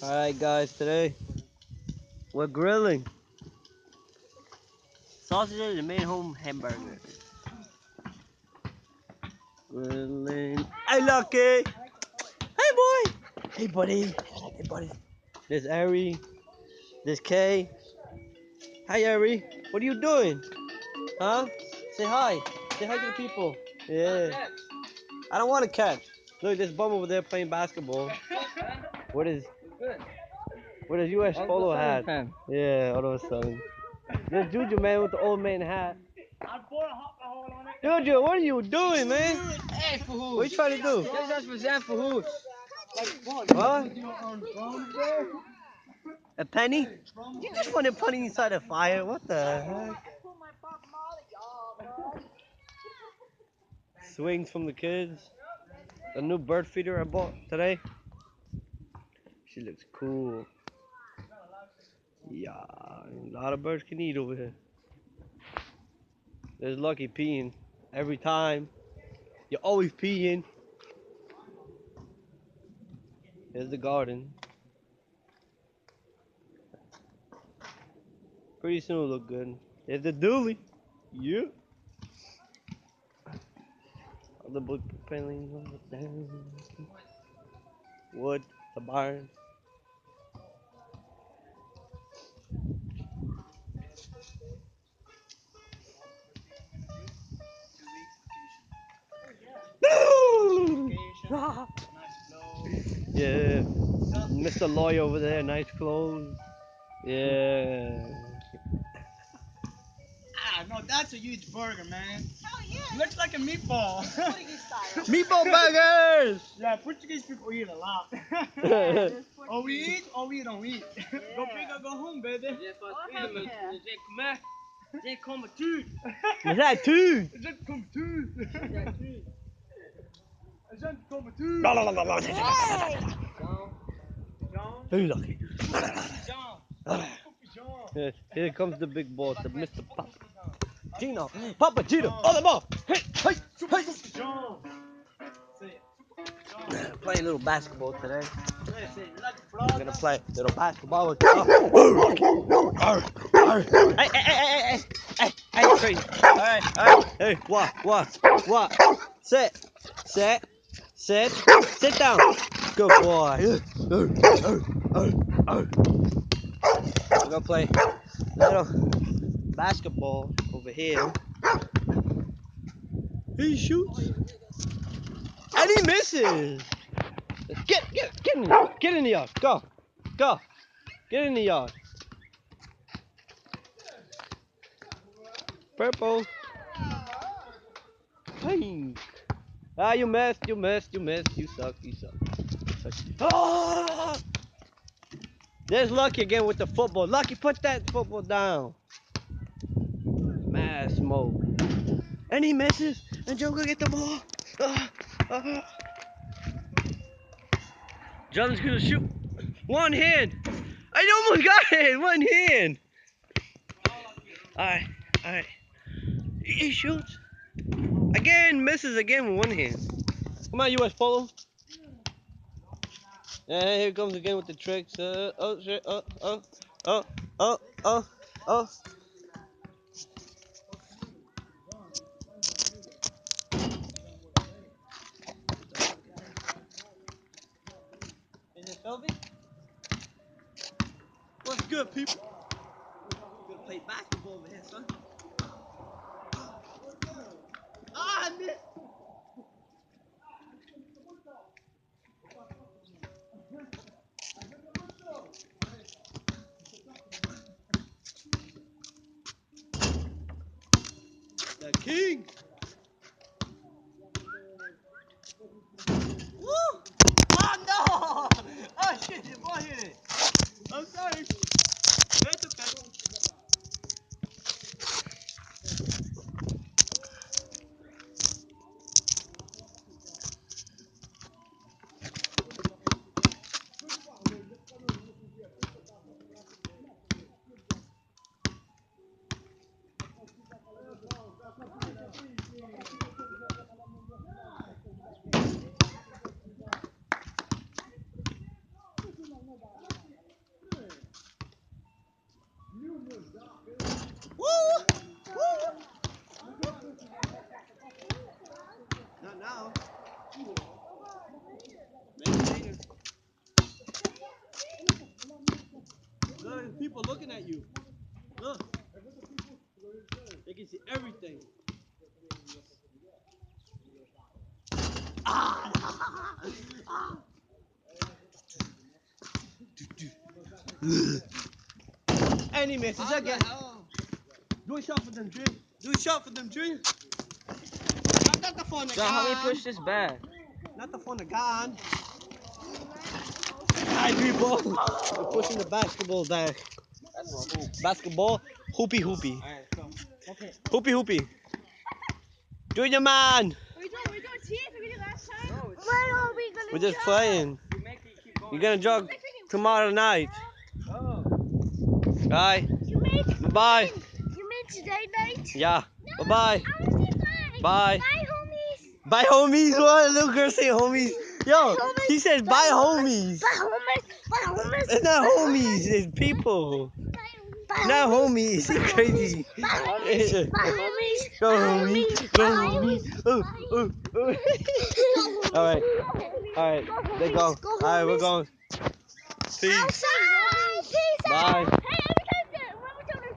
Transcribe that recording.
Alright guys, today we're grilling. Sausages and made home hamburger. Grilling. Hey Lucky! Hey boy! Hey buddy! Hey buddy! There's Ari. There's Kay. Hi Ari. What are you doing? Huh? Say hi. Say hi to the people. Yeah. I don't want to catch. Look, this bum over there playing basketball. What is US polo hat? Yeah, all of a sudden. There's Juju man with the old man hat. Juju, what are you doing, man? Hey, for who? What are you trying to do? This just present for who? What? A penny? You just want a penny inside a fire? What the heck? Swings from the kids. A new bird feeder I bought today. She looks cool. Yeah, a lot of birds can eat over here. There's Lucky peeing every time. You're always peeing. Here's the garden. Pretty soon it'll look good. Here's the dually. Yeah. All the book paintings down. Wood, the barn. Yeah. Mr. Lawyer over there, nice clothes. Yeah. Ah, no, that's a huge burger, man. Oh, yeah. Looks like a meatball. Meatball burgers! Yeah, Portuguese people eat a lot. Or we eat, or we don't eat. Yeah. Go big or go home, baby. J'ai comme tu. Is that two? J'ai comme tu. J'ai comme tu. Hey, Lucky. John. Here comes the big boss, the Mr. Papa Gino. Papa Gino, all the ball. Hey, hey, hey. John. Playing a little basketball today. I'm gonna play a little basketball with Hey, crazy. Alright. Hey, what? Sit down. Good boy. I'm gonna play a little basketball over here. He shoots. And he misses. Get in the yard. Go. Get in the yard. Purple. Pink. Ah, you missed. You suck. Oh! There's Lucky again with the football. Lucky, put that football down. Mad smoke. And he misses. And Joe gonna get the ball. John's gonna shoot. One hand. I almost got it. One hand. Alright. He shoots. Again, misses again with one hand. Come on, US Polo. Yeah, here comes again with the tricks. Oh shit. Oh. Is it Philby? What's good, people? We're gonna play basketball over here, son. Ah, I missed. The king. Woo! Oh no! Oh shit, the ball hit it. I'm sorry. That's okay. at you. Look. They can see everything. And he misses again. Do a shot for them, Dream. Do a shot for them, Dream. Not the phone again. Help me push this back. Not the phone again. Hi, people. We're pushing the basketball back. Basketball. Hoopy hoopy. Okay. Hoopy hoopy. Junior man. What are we doing teams like we did last time? When are we gonna We're just playing. You're gonna jog tomorrow night. Oh. Bye. You made Bye. You made today night? Yeah. No, Bye. I wanna say bye. Bye. Bye homies. Bye homies. What? Little girl say homies. Yo, homies. he said bye homies. Bye homies. Bye homies. It's not homies. It's people. Bye Not homies. homies. He's crazy. Bye homies. Bye homies. Go Bye homie. Go Bye homie. Bye All right. homies. All right. Go They go. homies. Go All right. We're homies. going. I'll Peace. say homies. Peace out. Bye.